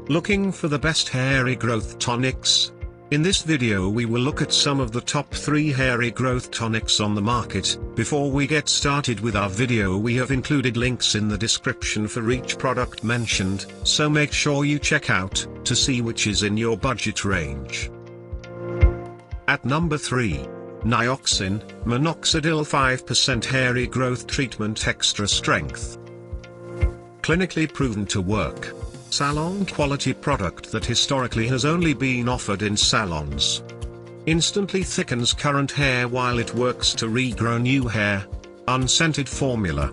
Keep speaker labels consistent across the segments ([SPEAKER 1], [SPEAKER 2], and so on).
[SPEAKER 1] Looking for the best hair regrowth tonics? In this video we will look at some of the top 3 hair regrowth tonics on the market. Before we get started with our video, we have included links in the description for each product mentioned, so make sure you check out to see which is in your budget range. At number 3. Nioxin, Minoxidil 5% hair regrowth treatment, extra strength. Clinically proven to work. Salon quality product that historically has only been offered in salons. Instantly thickens current hair while it works to regrow new hair. Unscented formula.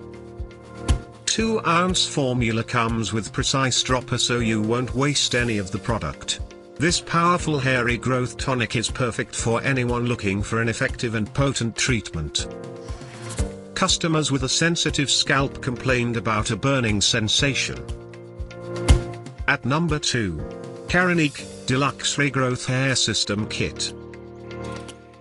[SPEAKER 1] 2-ounce formula comes with precise dropper so you won't waste any of the product. This powerful hair regrowth tonic is perfect for anyone looking for an effective and potent treatment. Customers with a sensitive scalp complained about a burning sensation. At number 2. Keranique, Deluxe Regrowth Hair System Kit.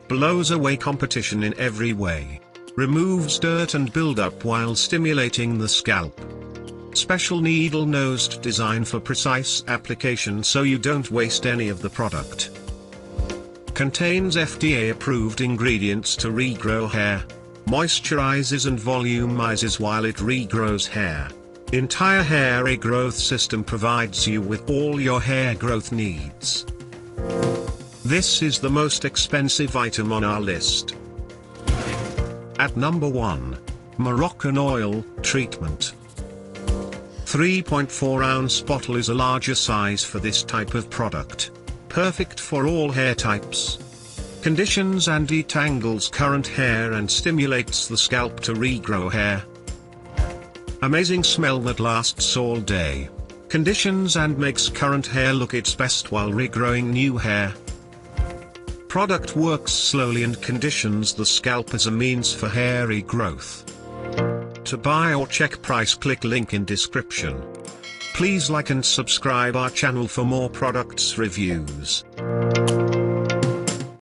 [SPEAKER 1] Blows away competition in every way. Removes dirt and buildup while stimulating the scalp. Special needle-nosed design for precise application so you don't waste any of the product. Contains FDA-approved ingredients to regrow hair. Moisturizes and volumizes while it regrows hair. Entire hair regrowth system provides you with all your hair growth needs. This is the most expensive item on our list. At number 1. Moroccanoil treatment. 3.4-ounce bottle is a larger size for this type of product. Perfect for all hair types. Conditions and detangles current hair and stimulates the scalp to regrow hair. Amazing smell that lasts all day. Conditions and makes current hair look its best while regrowing new hair. Product works slowly and conditions the scalp as a means for hair regrowth. To buy or check price, click link in description. Please like and subscribe our channel for more products reviews.